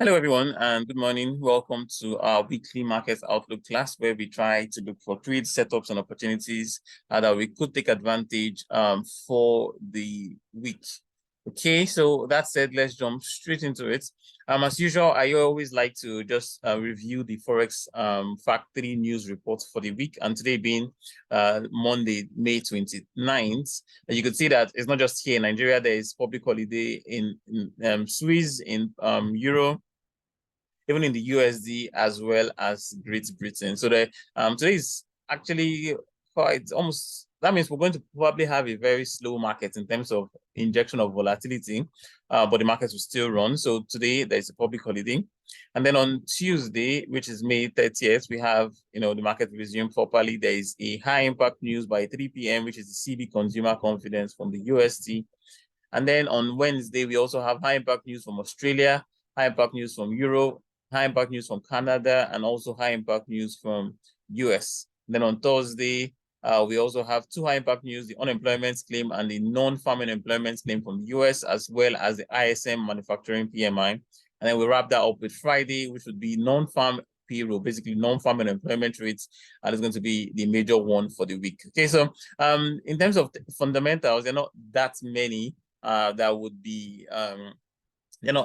Hello, everyone, and good morning. Welcome to our weekly markets outlook class, where we try to look for trade setups and opportunities that we could take advantage for the week. Okay, so that said, let's jump straight into it. As usual, I always like to just review the forex factory news reports for the week, and today being Monday, May 29th. You can see that it's not just here in Nigeria. There is public holiday in Swiss, in Euro, even in the USD, as well as Great Britain. So today is actually quite almost, that means we're going to probably have a very slow market in terms of injection of volatility, but the markets will still run. So today there's a public holiday. And then on Tuesday, which is May 30th, we have, the market resume properly. There is a high impact news by 3 p.m., which is the CB consumer confidence from the USD. And then on Wednesday, we also have high impact news from Australia, high impact news from Europe, high impact news from Canada, and also high impact news from US. Then on Thursday, we also have two high impact news, the unemployment claim and the non-farming employment claim from the US, as well as the ISM manufacturing PMI. And then we wrap that up with Friday, which would be non-farm payroll, basically non-farming employment rates, and it's going to be the major one for the week. Okay, so in terms of fundamentals, there are not that many that would be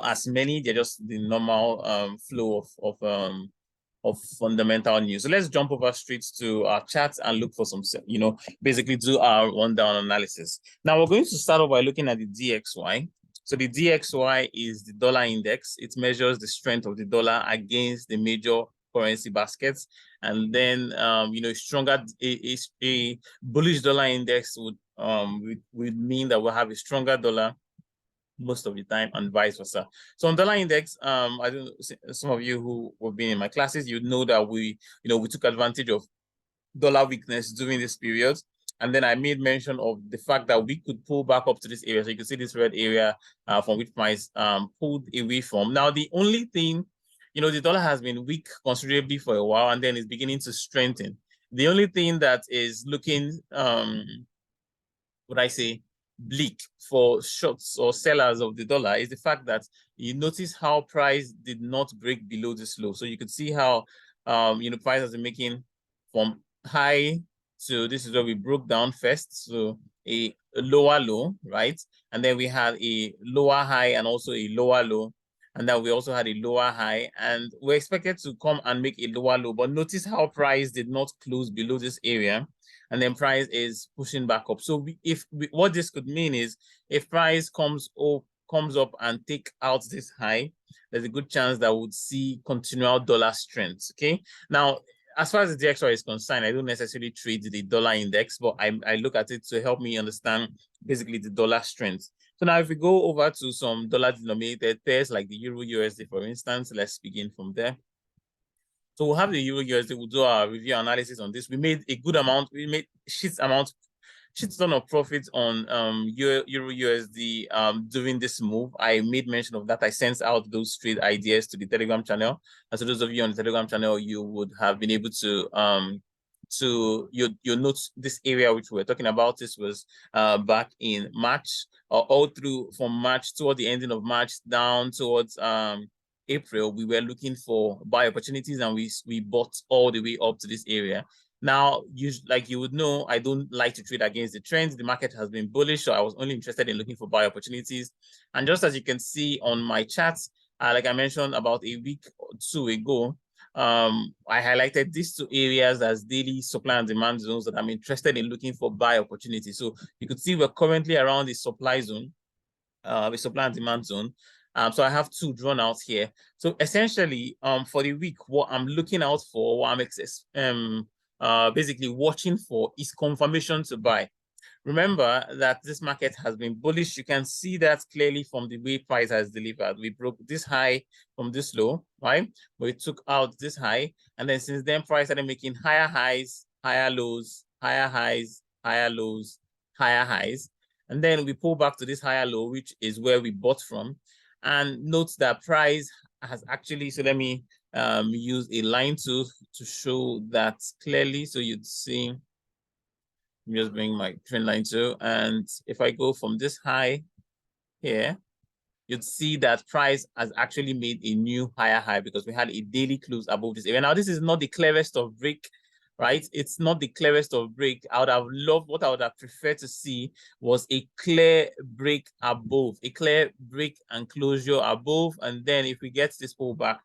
as many. They're just the normal flow of fundamental news. So let's jump over straight to our charts and look for some, basically do our rundown analysis. Now we're going to start off by looking at the DXY. So the DXY is the dollar index. It measures the strength of the dollar against the major currency baskets. And then, a bullish dollar index would mean that we'll have a stronger dollar most of the time, and vice versa. So on dollar index, I don't know, some of you who have been in my classes, you know that we took advantage of dollar weakness during this period. And then I made mention of the fact that we could pull back up to this area. So you can see this red area from which price pulled away from. Now, the only thing, the dollar has been weak considerably for a while, and then it's beginning to strengthen. The only thing that is looking, bleak for shorts or sellers of the dollar is the fact that you notice how price did not break below this low. So you could see how, price has been making from high to this is where we broke down first. So a lower low, right? And then we had a lower high and also a lower low. And then we also had a lower high, and we're expected to come and make a lower low. But notice how price did not close below this area, and then price is pushing back up. So what this could mean is if price comes up and take out this high, there's a good chance that we'll see continual dollar strength. Okay. Now, as far as the DXY is concerned, I don't necessarily trade the dollar index, but I look at it to help me understand basically the dollar strength. So now if we go over to some dollar denominated pairs like the Euro USD, for instance, let's begin from there. So we'll have the Euro USD, we'll do our review analysis on this. We made a good amount, we made shit ton of profits on Euro USD during this move. I made mention of that. I sent out those trade ideas to the Telegram channel. And so those of you on the Telegram channel, you would have been able to you note this area which we're talking about. This was back in March, all through from March toward the ending of March down towards April. We were looking for buy opportunities, and we bought all the way up to this area. Now, like you would know, I don't like to trade against the trends. The market has been bullish, so I was only interested in looking for buy opportunities. And just as you can see on my charts, like I mentioned about a week or two ago, I highlighted these two areas as daily supply and demand zones that I'm interested in looking for buy opportunities. So you could see we're currently around the supply zone, the supply and demand zone. So I have two drawn out here. So essentially, for the week, what I'm looking out for, what I'm basically watching for is confirmation to buy. Remember that this market has been bullish. You can see that clearly from the way price has delivered. We broke this high from this low, right? We took out this high. And then since then, price started making higher highs, higher lows, higher highs, higher lows, higher highs. And then we pull back to this higher low, which is where we bought from. And note that price has actually, so let me use a line tool to show that clearly. So you'd see, just bring my trend line tool. And if I go from this high here, you'd see that price has actually made a new higher high because we had a daily close above this area. Now, this is not the clearest of break, right? It's not the clearest of break. I would have loved, what I would have preferred to see was a clear break above, a clear break and closure above. And then if we get this pullback,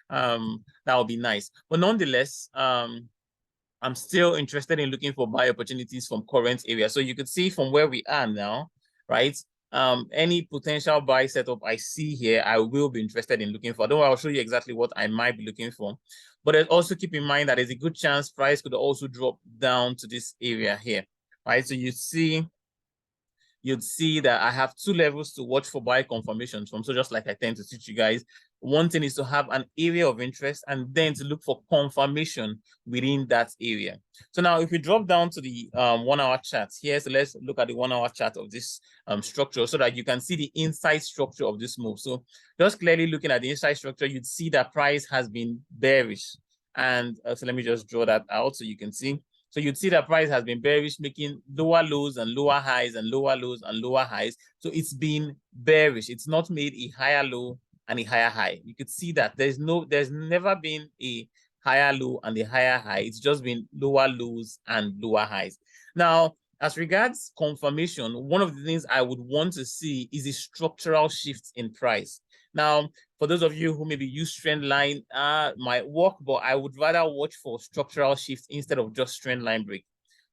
that would be nice. But nonetheless, I'm still interested in looking for buy opportunities from current areas. So you could see from where we are now, right? Any potential buy setup I see here, I will be interested in looking for. Don't worry, I'll show you exactly what I might be looking for. But also keep in mind that there's a good chance price could also drop down to this area here, right? So you'd see that I have two levels to watch for buy confirmations from. So just like I tend to teach you guys, one thing is to have an area of interest and then to look for confirmation within that area. So now if we drop down to the 1 hour chart here, so let's look at the 1 hour chart of this structure so that you can see the inside structure of this move. So just clearly looking at the inside structure, you'd see that price has been bearish. And so let me just draw that out so you can see. So you'd see that price has been bearish, making lower lows and lower highs and lower lows and lower highs. So it's been bearish. It's not made a higher low and a higher high. You could see that there's never been a higher low and a higher high. It's just been lower lows and lower highs. Now, as regards confirmation, one of the things I would want to see is a structural shift in price. Now, for those of you who maybe use trend line, might work, but I would rather watch for structural shifts instead of just trend line break.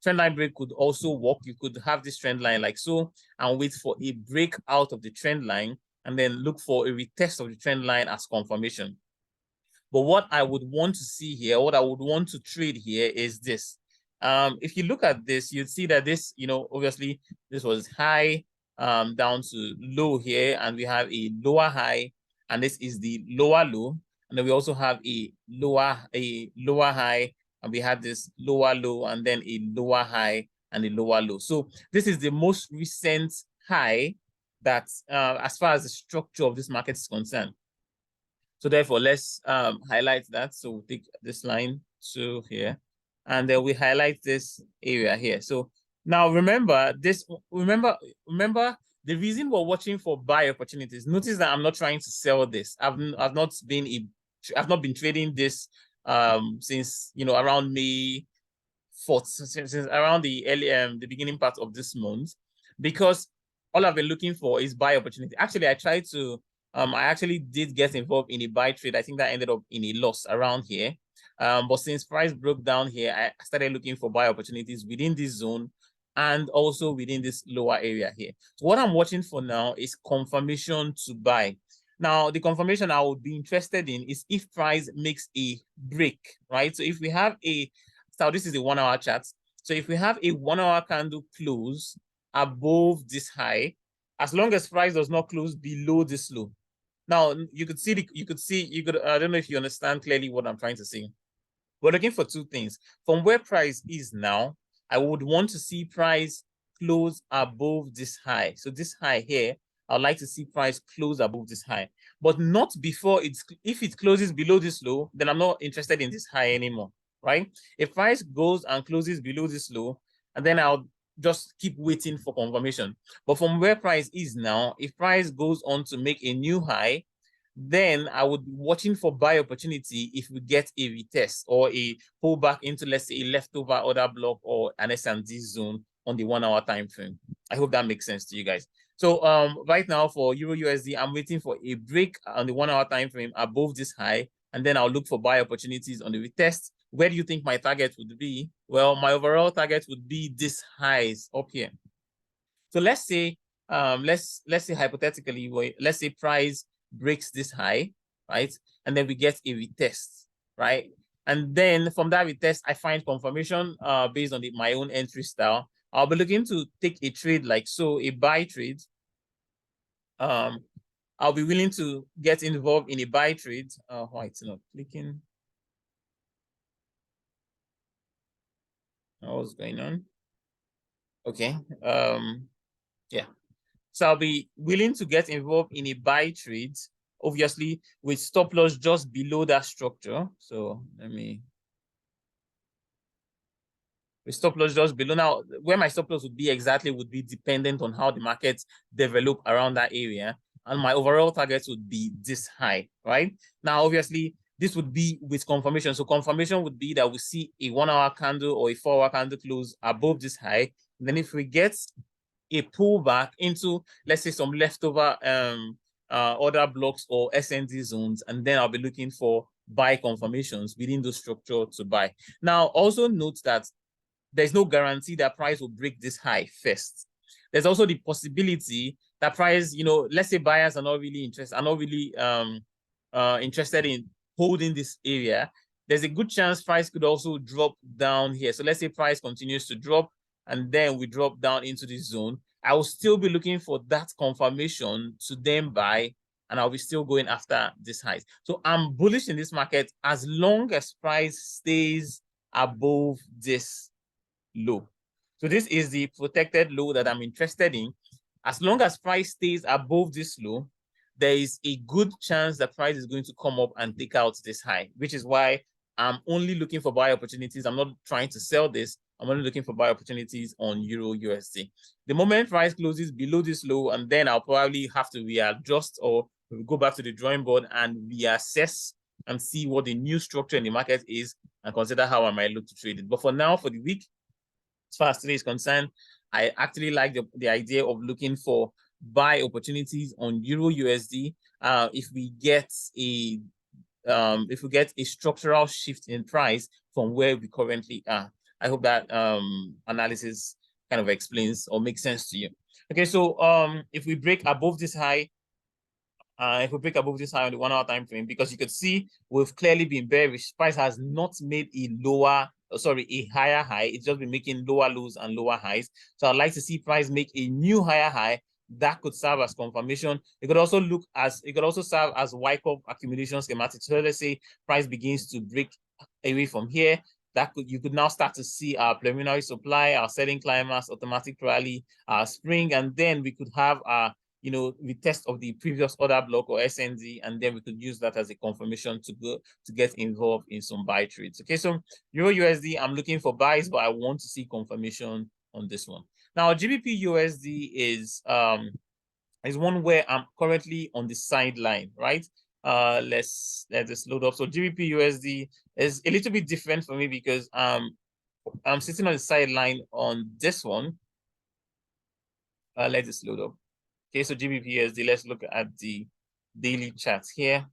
Trend line break could also work. You could have this trend line like so and wait for a break out of the trend line and then look for a retest of the trend line as confirmation. But what I would want to see here, what I would want to trade here is this. If you look at this, you'd see that this, obviously this was high down to low here, and we have a lower high, and this is the lower low. And then we also have a lower high, and we had this lower low, and then a lower high and a lower low. So this is the most recent high that as far as the structure of this market is concerned. So therefore, let's highlight that. So we'll take this line to here, and then we highlight this area here. So now remember this. Remember the reason we're watching for buy opportunities. Notice that I'm not trying to sell this. I've not been trading this since around May 4th, since around the early the beginning part of this month, because all I've been looking for is buy opportunity. Actually, I actually did get involved in a buy trade. I think that ended up in a loss around here. But since price broke down here, I started looking for buy opportunities within this zone and also within this lower area here. So what I'm watching for now is confirmation to buy. Now, the confirmation I would be interested in is if price makes a break, right? So if we have so this is a 1 hour chart. So if we have a 1 hour candle close above this high, as long as price does not close below this low. Now, I don't know if you understand clearly what I'm trying to say. We're looking for two things. From where price is now, I would want to see price close above this high. So this high here, I'd like to see price close above this high, but not before if it closes below this low, then I'm not interested in this high anymore, right? If price goes and closes below this low, and then I'll just keep waiting for confirmation. But from where price is now, if price goes on to make a new high, then I would be watching for buy opportunity if we get a retest or a pullback into, let's say, a leftover order block or an S&D zone on the 1 hour time frame. I hope that makes sense to you guys. So right now for Euro USD, I'm waiting for a break on the 1 hour time frame above this high, and then I'll look for buy opportunities on the retest. Where do you think my target would be? Well, my overall target would be this highs up here. So let's say hypothetically, let's say price breaks this high, right? And then we get a retest, right? And then from that retest, I find confirmation based on my own entry style. I'll be looking to take a trade like so, a buy trade. I'll be willing to get involved in a buy trade. Why it's not clicking? What's going on? Okay. Yeah. So I'll be willing to get involved in a buy trade, obviously with stop loss just below that structure. So with stop loss just below. Now, where my stop loss would be exactly would be dependent on how the markets develop around that area. and my overall target would be this high, right? Now, obviously, this would be with confirmation. So confirmation would be that we see a 1 hour candle or a 4 hour candle close above this high. And then if we get a pullback into, let's say, some leftover order blocks or SND zones, and then I'll be looking for buy confirmations within the structure to buy. Now, also note that there's no guarantee that price will break this high first. There's also the possibility that price, you know, let's say buyers are not really interested in holding this area. There's a good chance price could also drop down here. So let's say price continues to drop and then we drop down into this zone. I will still be looking for that confirmation to then buy, and I'll be still going after this highs. So I'm bullish in this market as long as price stays above this low. So this is the protected low that I'm interested in. As long as price stays above this low, there is a good chance that price is going to come up and take out this high, which is why I'm only looking for buy opportunities. I'm not trying to sell this. I'm only looking for buy opportunities on Euro USD. The moment price closes below this low, and then I'll probably have to readjust or go back to the drawing board and reassess and see what the new structure in the market is and consider how I might look to trade it. But for now, for the week, as far as today is concerned, I actually like the idea of looking for buy opportunities on Euro USD. If we get a structural shift in price from where we currently are. I hope that analysis kind of explains or makes sense to you. Okay, so if we break above this high, on the 1 hour time frame, because you could see we've clearly been bearish. Price has not made a higher high. It's just been making lower lows and lower highs. So I'd like to see price make a new higher high. That could serve as confirmation. It could also serve as wipe up accumulation schematic. So let's say price begins to break away from here. You could now start to see our preliminary supply, our selling climax, automatic rally, our spring, and then we could have our the test of the previous order block or SND, and then we could use that as a confirmation to get involved in some buy trades. Okay, so Euro USD, I'm looking for buys, but I want to see confirmation on this one. Now, GBPUSD is one where I'm currently on the sideline, right? Let's just load up. So GBPUSD is a little bit different for me because I'm sitting on the sideline on this one. Let this load up. Okay, so GBPUSD, let's look at the daily chart here.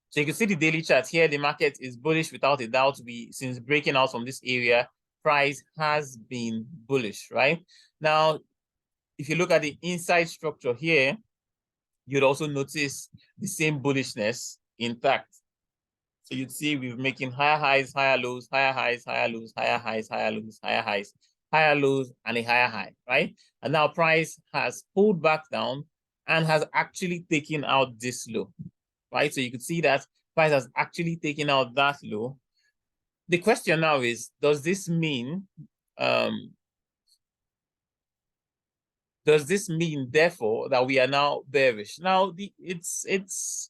So you can see the daily chart here. The market is bullish without a doubt. Since breaking out from this area, price has been bullish, right? Now, if you look at the inside structure here, you'd also notice the same bullishness intact. So you'd see we're making higher highs, higher lows, higher highs, higher lows, higher highs, higher lows, higher highs, higher lows, and a higher high, right? And now price has pulled back down and has actually taken out this low, right? So you could see that price has actually taken out that low. The question now is, does this mean therefore that we are now bearish? Now it's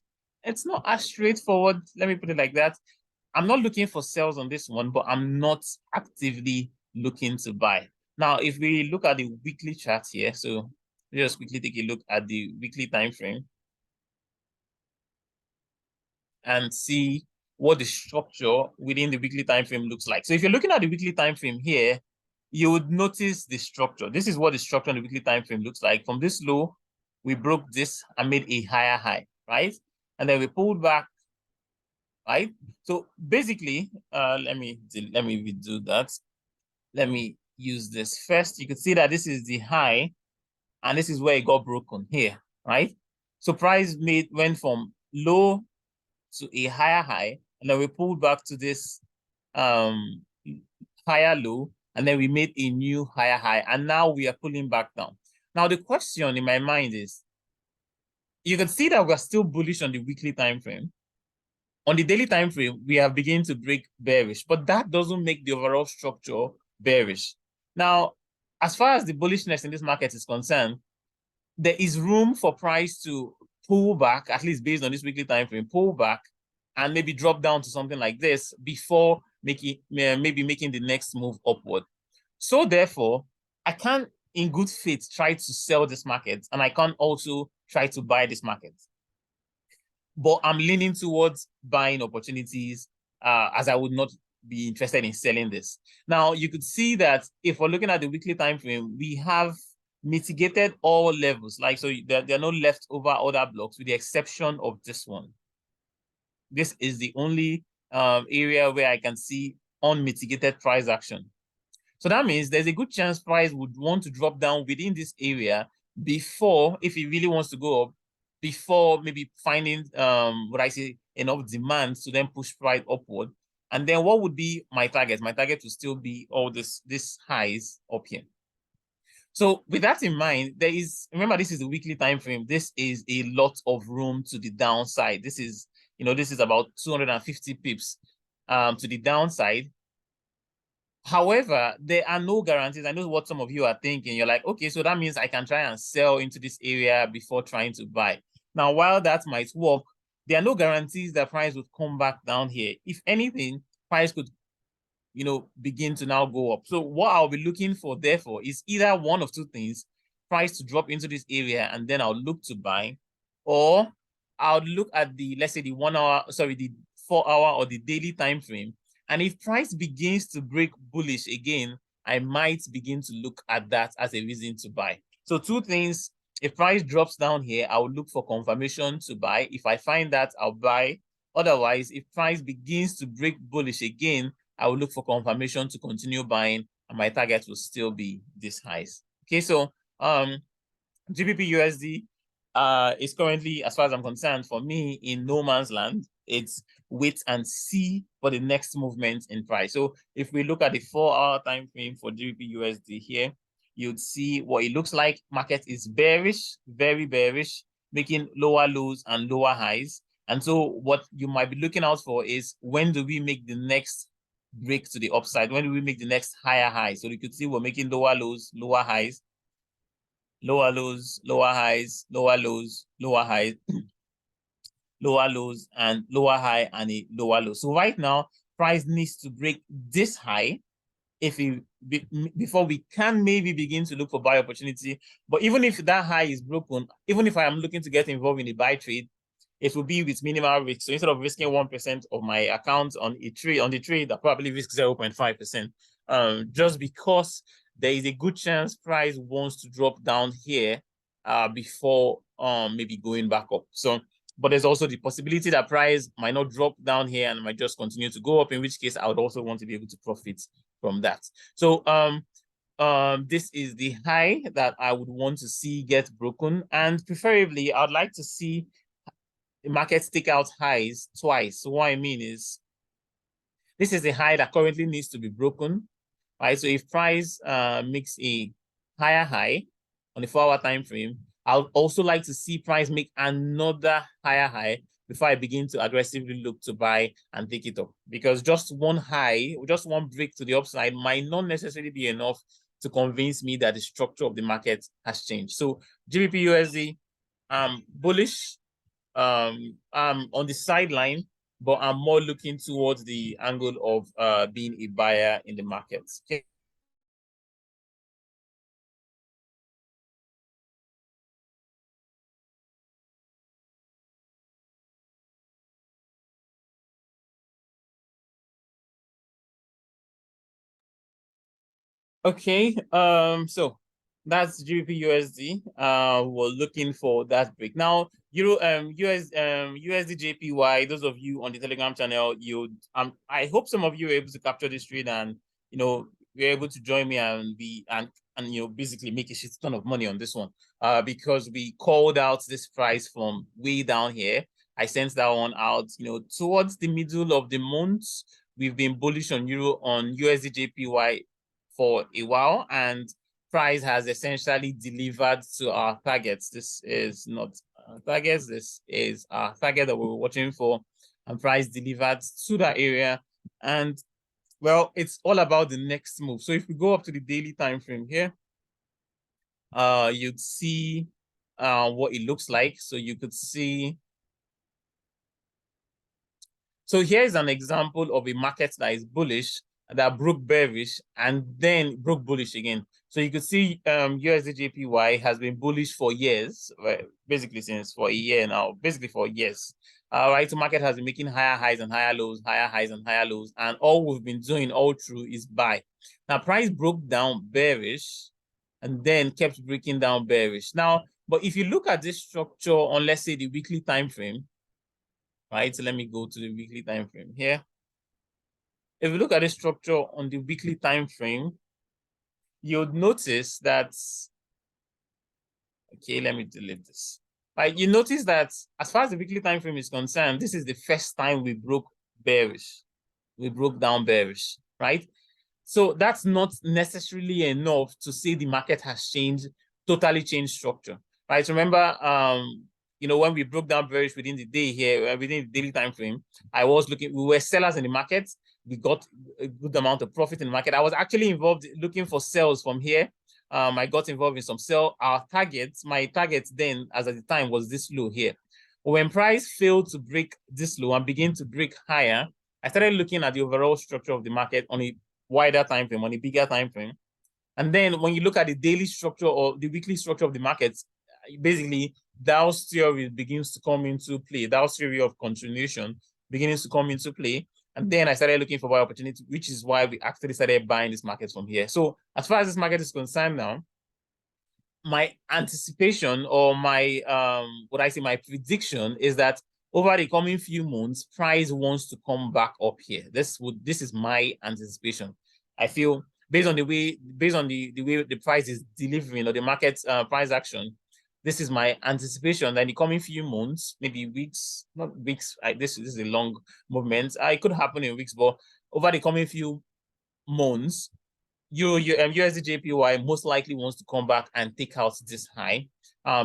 not as straightforward. Let me put it like that. I'm not looking for sales on this one, but I'm not actively looking to buy. Now, if we look at the weekly chart here, so just quickly take a look at the weekly time frame and see what the structure within the weekly time frame looks like. So if you're looking at the weekly time frame here, you would notice the structure. This is what the structure on the weekly time frame looks like. From this low, we broke this and made a higher high, right? And then we pulled back, right? So basically, let me redo that. Let me use this first. You can see that this is the high, and this is where it got broken here, right? So price went from low to a higher high, and then we pulled back to this higher low, and then we made a new higher high, and now we are pulling back down. Now the question in my mind is, you can see that we're still bullish on the weekly time frame. On the daily time frame, we have begun to break bearish, but that doesn't make the overall structure bearish. Now, as far as the bullishness in this market is concerned, there is room for price to pull back, at least based on this weekly time frame, pull back and maybe drop down to something like this before maybe making the next move upward. So therefore, I can't, in good faith, try to sell this market, and I can't also try to buy this market. But I'm leaning towards buying opportunities as I would not be interested in selling this. Now, you could see that if we're looking at the weekly time frame, we have mitigated all levels. Like, so there are no leftover other blocks with the exception of this one. This is the only area where I can see unmitigated price action. So that means there's a good chance price would want to drop down within this area before, if it really wants to go up, before maybe finding what I say enough demand to then push price upward. And then what would be my target? My target would still be all this highs up here. So with that in mind, there is, remember, this is the weekly time frame. This is a lot of room to the downside. This is, this is about 250 pips to the downside. However, there are no guarantees. I know what some of you are thinking. You're like, okay, so that means I can try and sell into this area before trying to buy. Now, while that might work, there are no guarantees that price would come back down here. If anything, price could, begin to now go up. So what I'll be looking for, therefore, is either one of two things: price to drop into this area, and then I'll look to buy, or I'll look at the, let's say, the 1 hour, sorry, the 4 hour or the daily time frame. And if price begins to break bullish again, I might begin to look at that as a reason to buy. So two things: if price drops down here, I'll look for confirmation to buy. If I find that, I'll buy. Otherwise, if price begins to break bullish again, I will look for confirmation to continue buying, and my target will still be this highs. Okay, so GBPUSD is currently, as far as I'm concerned, for me, in no man's land. It's wait and see for the next movement in price. So if we look at the 4 hour time frame for GBPUSD here, you'd see what it looks like. Market is bearish, very bearish, making lower lows and lower highs. And so what you might be looking out for is, when do we make the next break to the upside? When do we make the next higher high? So you could see we're making lower lows, lower highs, lower lows, lower highs, lower lows, lower highs, lower lows, and lower high, and a lower low. So right now, price needs to break this high before we can maybe begin to look for buy opportunity. But even if that high is broken, even if I am looking to get involved in a buy trade, it will be with minimal risk. So instead of risking 1% of my account on the trade, I'll probably risk 0.5%. Just because there is a good chance price wants to drop down here before maybe going back up. So, but there's also the possibility that price might not drop down here and might just continue to go up, in which case I would also want to be able to profit from that. So this is the high that I would want to see get broken, and preferably I'd like to see the market stick out highs twice. So what I mean is, this is a high that currently needs to be broken, right? So if price makes a higher high on the 4 hour time frame, I'll also like to see price make another higher high before I begin to aggressively look to buy and take it up. Because just one high, just one break to the upside might not necessarily be enough to convince me that the structure of the market has changed. So GBPUSD, bullish, I'm on the sideline, but I'm more looking towards the angle of being a buyer in the market. Okay. Okay, so that's GBPUSD. We're looking for that break. Now, USDJPY, those of you on the Telegram channel, I hope some of you are able to capture this trade, and you're able to join me and basically make a shit ton of money on this one. Because we called out this price from way down here. I sent that one out, towards the middle of the month. We've been bullish on USDJPY for a while, and price has essentially delivered to our targets. This is not our targets, this is our target that we were watching for, and price delivered to that area. And well, it's all about the next move. So if we go up to the daily time frame here, you'd see what it looks like. So you could see, so here's an example of a market that is bullish, that broke bearish and then broke bullish again. So you could see USDJPY has been bullish for years, basically since for a year now, basically for years. Right, so market has been making higher highs and higher lows, higher highs and higher lows, and all we've been doing all through is buy. Now, price broke down bearish and then kept breaking down bearish. Now, but if you look at this structure on, let's say, the weekly time frame, right? So let me go to the weekly time frame here. If you look at the structure on the weekly time frame, you'll notice that, okay, let me delete this. Right, you notice that as far as the weekly time frame is concerned, this is the first time we broke bearish. We broke down bearish, right? So that's not necessarily enough to say the market has changed, totally changed structure, right? So remember, when we broke down bearish within the day here, within the daily time frame, we were sellers in the market. We got a good amount of profit in the market. I was actually involved looking for sales from here. I got involved in some sell. My targets then, as at the time, was this low here. But when price failed to break this low and begin to break higher, I started looking at the overall structure of the market on a wider time frame, on a bigger time frame. And then when you look at the daily structure or the weekly structure of the markets, basically Dow's theory begins to come into play. Dow's theory of continuation begins to come into play. And then I started looking for buy opportunity, which is why we actually started buying this market from here. So as far as this market is concerned now, my anticipation or my my prediction is that over the coming few months, price wants to come back up here. This is my anticipation. I feel based on the way the price is delivering or the market price action, this is my anticipation that in the coming few months, maybe weeks, not weeks, this is a long movement. It could happen in weeks, but over the coming few months, USDJPY most likely wants to come back and take out this high,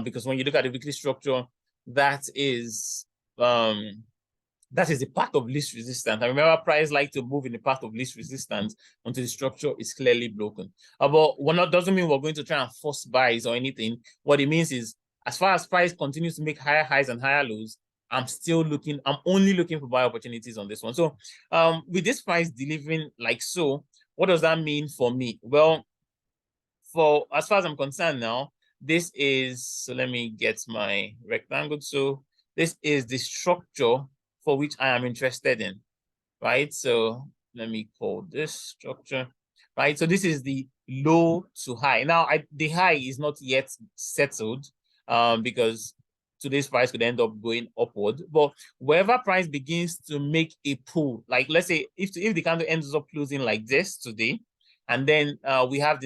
because when you look at the weekly structure, that is the path of least resistance. I remember price like to move in the path of least resistance until the structure is clearly broken. But doesn't mean we're going to try and force buys or anything. What it means is, as far as price continues to make higher highs and higher lows, I'm only looking for buy opportunities on this one. So with this price delivering like so, what does that mean for me? Well, as far as I'm concerned now, this is, so let me get my rectangle. So this is the structure for which I am interested in, right? So let me call this structure, right? So this is the low to high. Now, the high is not yet settled because today's price could end up going upward. But wherever price begins to make a pull, like let's say if the candle ends up closing like this today, and then we have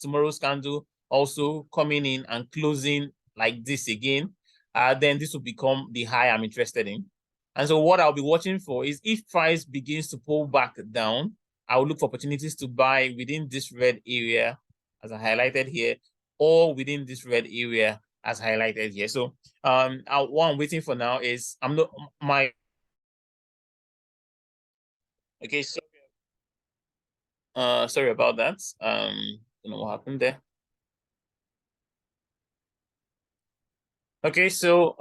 tomorrow's candle also coming in and closing like this again, then this will become the high I'm interested in. And so what I'll be watching for is if price begins to pull back down, I will look for opportunities to buy within this red area as I highlighted here, or within this red area as highlighted here. So what I'm waiting for now is okay, so sorry about that. Don't know what happened there. Okay, so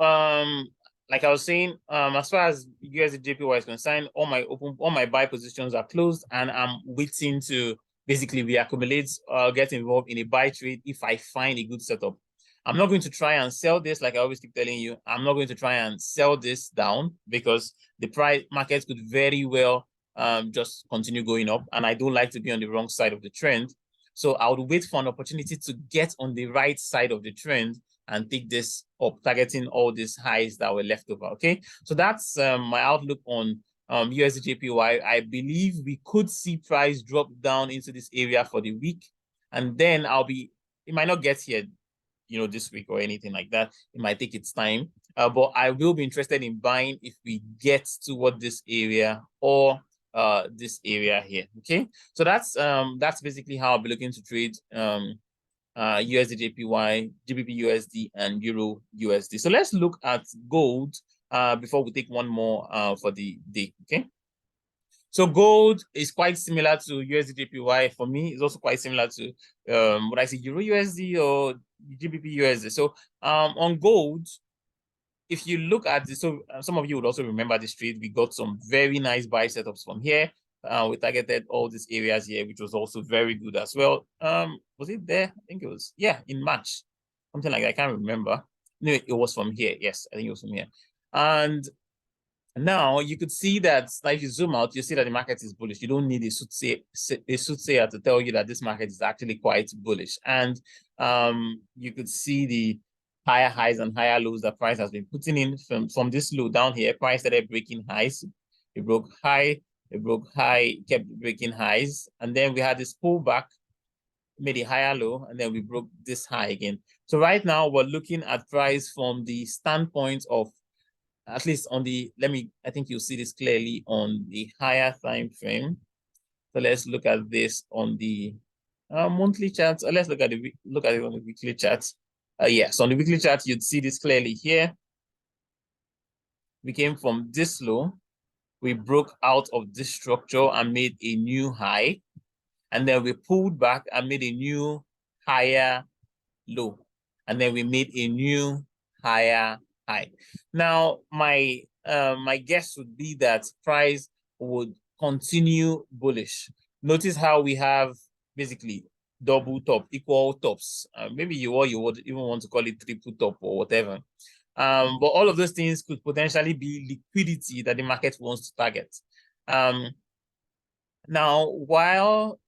like I was saying, as far as USDJPY is concerned, all my buy positions are closed, and I'm waiting to basically reaccumulate, get involved in a buy trade if I find a good setup. I'm not going to try and sell this, like I always keep telling you. I'm not going to try and sell this down because the price market could very well just continue going up, and I don't like to be on the wrong side of the trend. So I would wait for an opportunity to get on the right side of the trend and take this up, targeting all these highs that were left over. Okay, so that's my outlook on USDJPY. I believe we could see price drop down into this area for the week, and then it might not get here, this week or anything like that. It might take its time, but I will be interested in buying if we get toward this area or this area here. Okay, so that's basically how I'll be looking to trade USDJPY, GBPUSD, and EURUSD. So let's look at gold before we take one more for the day. Okay. So gold is quite similar to USDJPY. For me, it's also quite similar to EURUSD or GBPUSD. So on gold, if you look at this, so some of you would also remember this trade. We got some very nice buy setups from here. We targeted all these areas here, which was also very good as well. Was it there? I think it was, yeah, in March, something like that. I can't remember. No, it was from here. Yes, I think it was from here. And now you could see that, like, if you zoom out, you see that the market is bullish. You don't need a soothsayer to tell you that this market is actually quite bullish. And you could see the higher highs and higher lows that price has been putting in from this low down here. Price started breaking highs. It broke high, it broke high, kept breaking highs. And then we had this pullback, made a higher low, and then we broke this high again. So right now we're looking at price from the standpoint of, at least on the, I think you'll see this clearly on the higher time frame. So let's look at this on the monthly chart. Let's look at it on the weekly chart. Yes, on the weekly chart, you'd see this clearly here. We came from this low. We broke out of this structure and made a new high. And then we pulled back and made a new higher low. And then we made a new higher high. Now, my guess would be that price would continue bullish. Notice how we have basically double top, equal tops. Maybe you would even want to call it triple top or whatever. But all of those things could potentially be liquidity that the market wants to target. Now, while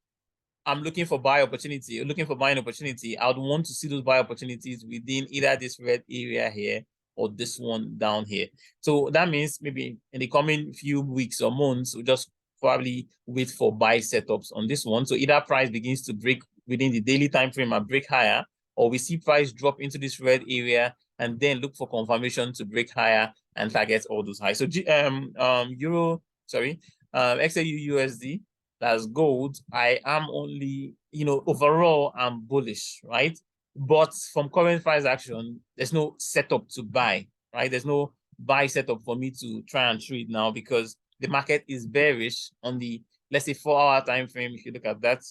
I'm looking for buying opportunity, I would want to see those buy opportunities within either this red area here or this one down here. So that means maybe in the coming few weeks or months, we'll just probably wait for buy setups on this one. So either price begins to break within the daily time frame and break higher, or we see price drop into this red area and then look for confirmation to break higher and target all those highs. So XAU USD, that's gold. I am only, overall I'm bullish, right? But from current price action, there's no setup to buy, right? There's no buy setup for me to try and trade now because the market is bearish on the, let's say, 4-hour time frame. If you look at that,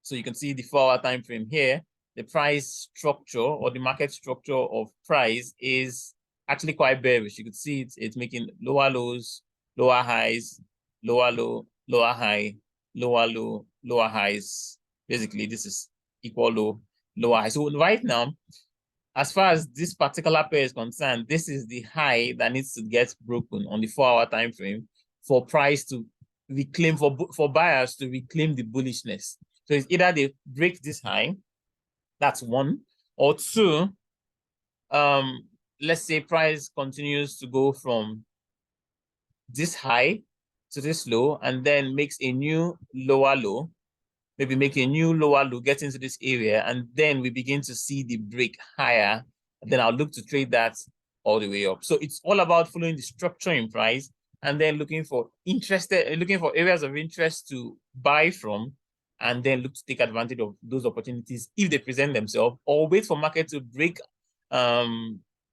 so you can see the 4-hour time frame here. The price structure or the market structure of price is actually quite bearish. You could see it's making lower lows, lower highs, lower low, lower high, lower low, lower highs. Basically, this is equal low, lower high. So right now, as far as this particular pair is concerned, this is the high that needs to get broken on the 4-hour time frame for price to reclaim, for buyers to reclaim the bullishness. So it's either they break this high, that's one, or two, let's say price continues to go from this high to this low and then makes a new lower low, maybe make a new lower low, get into this area, and then we begin to see the break higher, and then I'll look to trade that all the way up. So it's all about following the structure in price and then looking for areas of interest to buy from, and then look to take advantage of those opportunities if they present themselves, or wait for market to break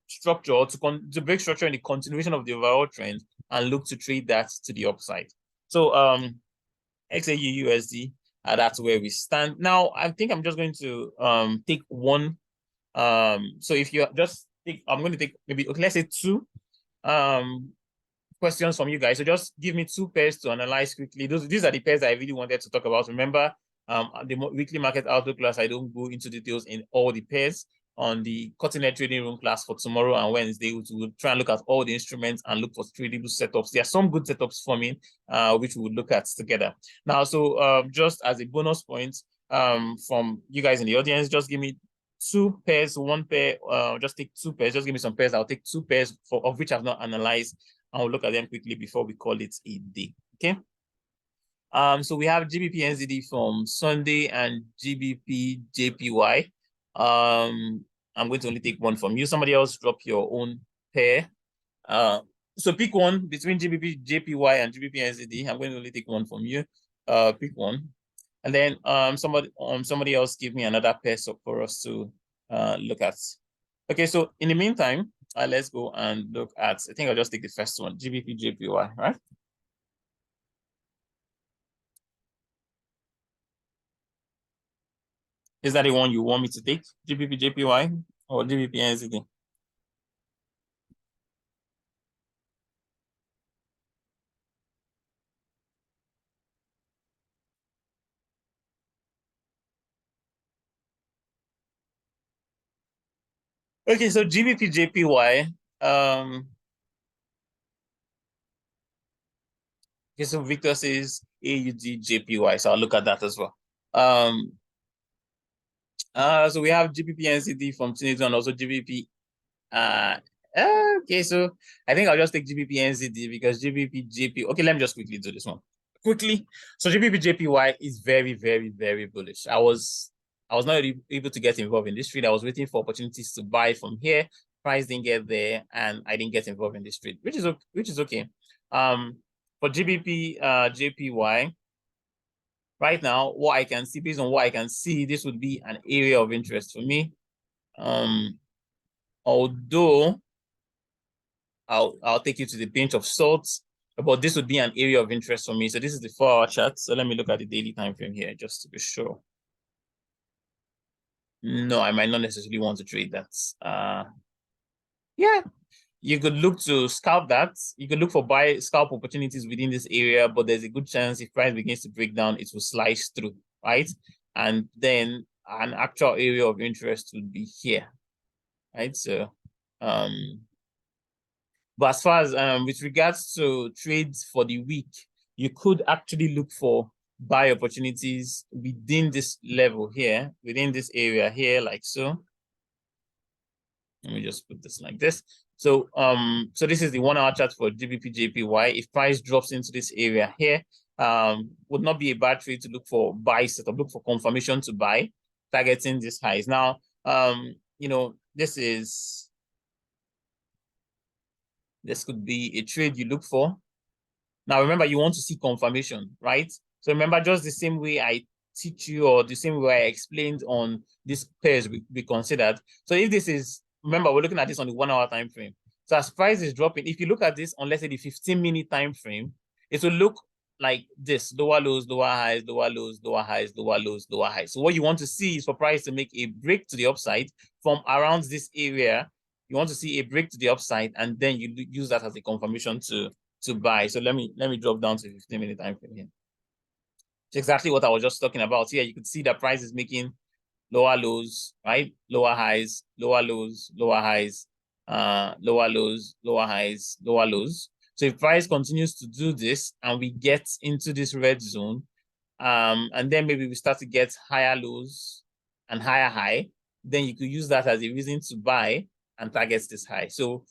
structure, to break structure in the continuation of the overall trend and look to trade that to the upside. So XAU USD, that's where we stand. Now, I think I'm just going to take one. So if you just take, I'm going to take maybe, okay, let's say two questions from you guys. So just give me two pairs to analyze quickly. These are the pairs I really wanted to talk about. Remember, the weekly market outlook class, I don't go into details in all the pairs. On the cutting-edge trading room class for tomorrow and Wednesday, we'll try and look at all the instruments and look for tradable setups. There are some good setups for me, which we'll look at together. Now, so just as a bonus point from you guys in the audience, just give me two pairs, one pair, just take two pairs, just give me some pairs. I'll take two pairs of which I've not analyzed, and we'll look at them quickly before we call it a day, okay? So we have GBPUSD from Sunday and GBPJPY. I'm going to only take one from you. Somebody else drop your own pair. So pick one between GBPJPY and GBPUSD. I'm going to only take one from you. Pick one. And then somebody else give me another pair for us to look at. Okay, so in the meantime, let's go and look at, I think I'll just take the first one, GBPJPY, right? Is that the one you want me to take, GBPJPY or GBPUSD? Okay, so GBPJPY. Okay, so Victor says AUDJPY, so I'll look at that as well. So we have GBPNCD from Trinity and also GBP. Okay, so I think I'll just take GBPNCD because GBPJP. Okay, let me just quickly do this one. Quickly. So GBPJPY is very, very, very bullish. I was not able to get involved in this trade. I was waiting for opportunities to buy from here. Price didn't get there, and I didn't get involved in this trade, which is okay. For GBP JPY, right now, what I can see, based on what I can see, this would be an area of interest for me. Although I'll take you to the pinch of salt, but this would be an area of interest for me. So this is the 4-hour chart. So let me look at the daily time frame here just to be sure. No, I might not necessarily want to trade that. Yeah, you could look to scalp that. You could look for scalp opportunities within this area, but there's a good chance if price begins to break down, it will slice through, right? And then an actual area of interest would be here, right? So, but as far as with regards to trades for the week, you could actually look for buy opportunities within this level here, within this area here, like so. Let me just put this like this. So so this is the 1-hour chart for GBPJPY. If price drops into this area here, would not be a bad trade to look for buy setup, look for confirmation to buy, targeting this highs. Now, you know, this could be a trade you look for. Now, remember, you want to see confirmation, right? So remember, just the same way I teach you or the same way I explained on these pairs we considered. So if this is, remember, we're looking at this on the 1-hour time frame. So as price is dropping, if you look at this on, let's say, the 15-minute time frame, it will look like this: lower lows, lower highs, lower lows, lower highs, lower lows, lower highs. So what you want to see is for price to make a break to the upside from around this area. You want to see a break to the upside, and then you use that as a confirmation to buy. So let me drop down to 15-minute time frame here. It's exactly what I was just talking about here. You could see that price is making lower lows, right? Lower highs, lower lows, lower highs, lower lows, lower highs, lower lows. So if price continues to do this and we get into this red zone, and then maybe we start to get higher lows and higher high, then you could use that as a reason to buy and target this high. So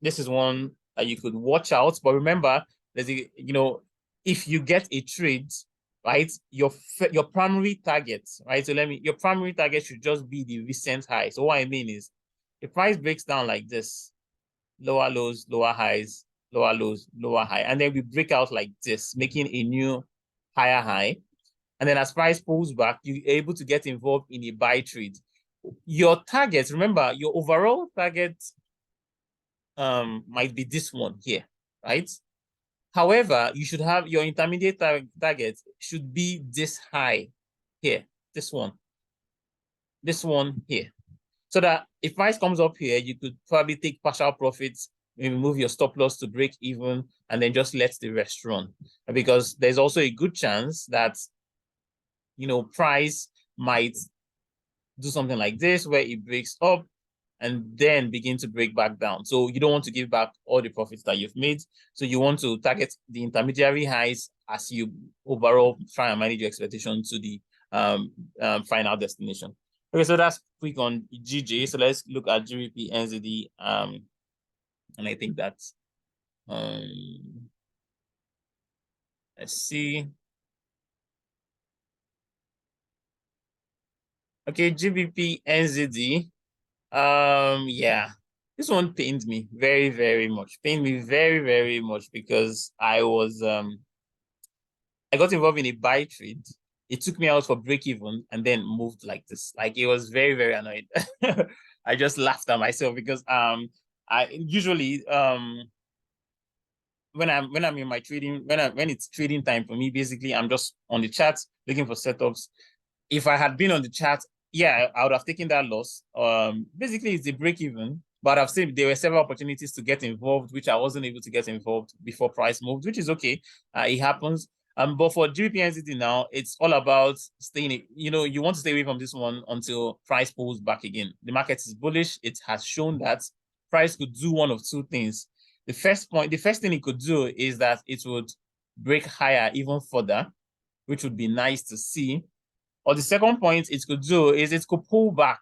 this is one that you could watch out. But remember, there's a, you know, if you get a trade, right, your primary target, right? So your primary target should just be the recent high. So what I mean is, if price breaks down like this, lower lows, lower highs, lower lows, lower high, and then we break out like this, making a new higher high. And then as price pulls back, you're able to get involved in a buy trade. Your target, remember, your overall target might be this one here, right? However, you should have your intermediate target should be this high here, this one here. So that if price comes up here, you could probably take partial profits, maybe move your stop loss to break even, and then just let the rest run. Because there's also a good chance that, you know, price might do something like this where it breaks up and then begin to break back down. So you don't want to give back all the profits that you've made. So you want to target the intermediary highs as you overall try and manage your expectation to the final destination. Okay, so that's quick on GJ. So let's look at GBP NZD. And I think that's let's see. Okay, GBP NZD. Yeah, this one pained me very, very much. Pained me very, very much because I got involved in a buy trade. It took me out for break even and then moved like this. Like, it was very, very annoying. I just laughed at myself because I usually when I'm in my trading, when it's trading time for me, basically I'm just on the chat looking for setups. If I had been on the chat, yeah, I would have taken that loss. Basically it's a break even, but I've seen there were several opportunities to get involved, which I wasn't able to get involved before price moved, which is okay. It happens. But for GBPUSD now, it's all about staying, you want to stay away from this one until price pulls back again. The market is bullish. It has shown that price could do one of two things. The first thing it could do is that it would break higher even further, which would be nice to see. Or the second point it could do is it could pull back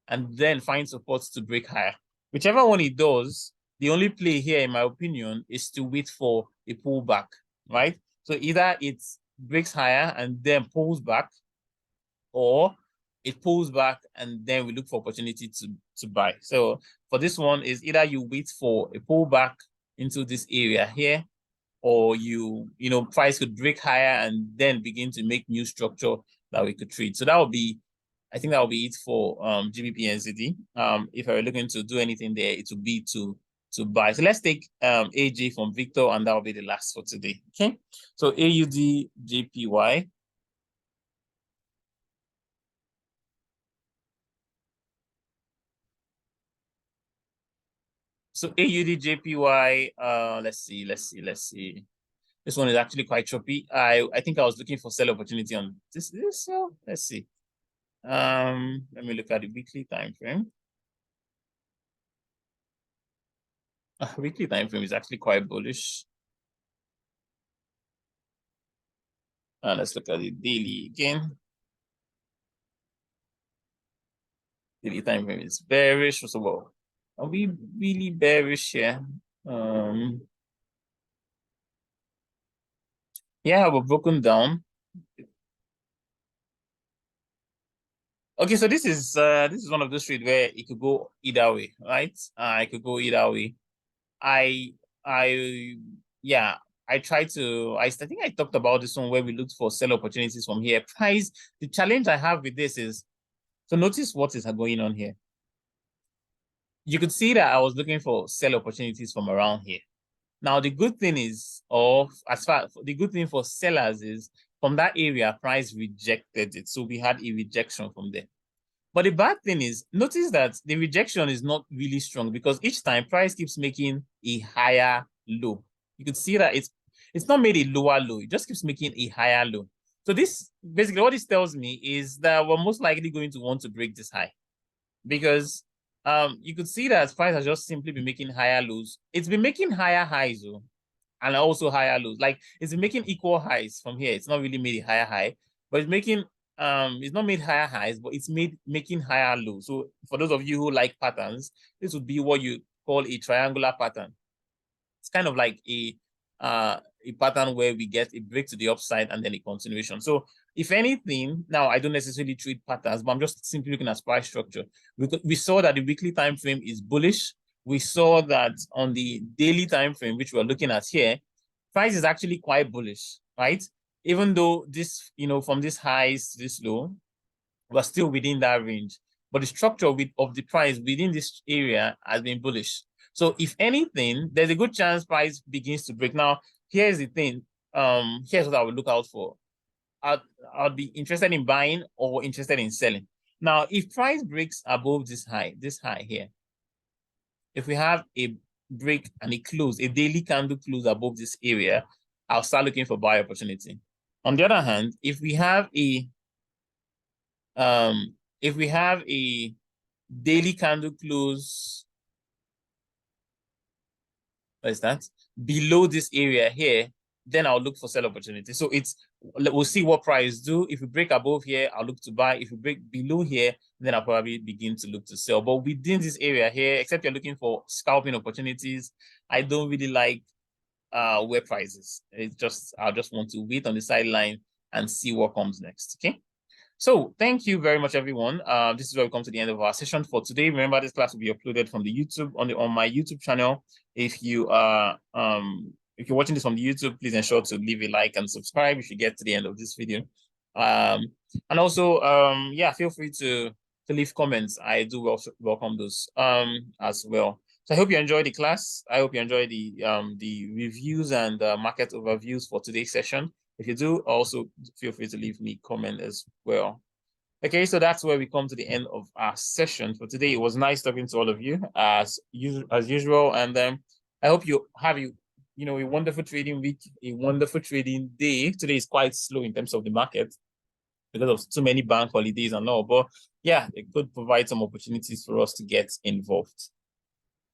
and then find support to break higher. Whichever one it does, the only play here, in my opinion, is to wait for a pullback, right? So either it breaks higher and then pulls back, or it pulls back and then we look for opportunity to buy. So for this one is either you wait for a pullback into this area here, or price could break higher and then begin to make new structure that we could trade. So I think that will be it for GBPUSD. If I were looking to do anything there, it would be to buy. So let's take AJ from Victor, and that will be the last for today. Okay. So AUDJPY. So AUDJPY, let's see. This one is actually quite choppy. I think I was looking for sell opportunity on this. So let's see. Let me look at the weekly time frame. Weekly time frame is actually quite bullish. Let's look at the daily again. Daily time frame is bearish. So well, are we really bearish here? Yeah, we're broken down. Okay, so this is one of those trades where it could go either way, right? It could go either way. I think I talked about this one where we looked for sell opportunities from here. Price, the challenge I have with this is, so notice what is going on here. You could see that I was looking for sell opportunities from around here. Now, the good thing is, the good thing for sellers is from that area, price rejected it. So we had a rejection from there. But the bad thing is, notice that the rejection is not really strong because each time price keeps making a higher low. You could see that it's not made a lower low. It just keeps making a higher low. So this, basically what this tells me is that we're most likely going to want to break this high because you could see that price has just simply been making higher lows. It's been making higher highs though, and also higher lows. Like it's been making equal highs from here. It's not really made a higher high, but it's making it's not made higher highs, but it's making higher lows. So for those of you who like patterns, this would be what you call a triangular pattern. It's kind of like a pattern where we get a break to the upside and then a continuation. So if anything, now I don't necessarily trade patterns, but I'm just simply looking at price structure. We saw that the weekly time frame is bullish. We saw that on the daily time frame, which we're looking at here, price is actually quite bullish, right? Even though this, from this highs to this low, we're still within that range. But the structure of the price within this area has been bullish. So if anything, there's a good chance price begins to break. Now, here's the thing. Here's what I would look out for. I'd be interested in buying or interested in selling. Now, if price breaks above this high here, if we have a break and a close, a daily candle close above this area, I'll start looking for buy opportunity. On the other hand, if we have a daily candle close, what is that? Below this area here, then I'll look for sell opportunity. So we'll see what price do. If we break above here, I'll look to buy. If we break below here, then I'll probably begin to look to sell. But within this area here, except you're looking for scalping opportunities, I don't really like where prices. I'll just want to wait on the sideline and see what comes next. Okay. So thank you very much, everyone. This is where we come to the end of our session for today. Remember, this class will be uploaded from the YouTube on my YouTube channel. If you are if you're watching this on the YouTube, please ensure to leave a like and subscribe if you get to the end of this video. And also, feel free to leave comments. I do welcome those as well. So I hope you enjoyed the class. I hope you enjoyed the reviews and market overviews for today's session. If you do, also feel free to leave me a comment as well. Okay, so that's where we come to the end of our session for today. It was nice talking to all of you as usual, and I hope you a wonderful trading week, a wonderful trading day. Today is quite slow in terms of the market because of too many bank holidays and all. But yeah, it could provide some opportunities for us to get involved.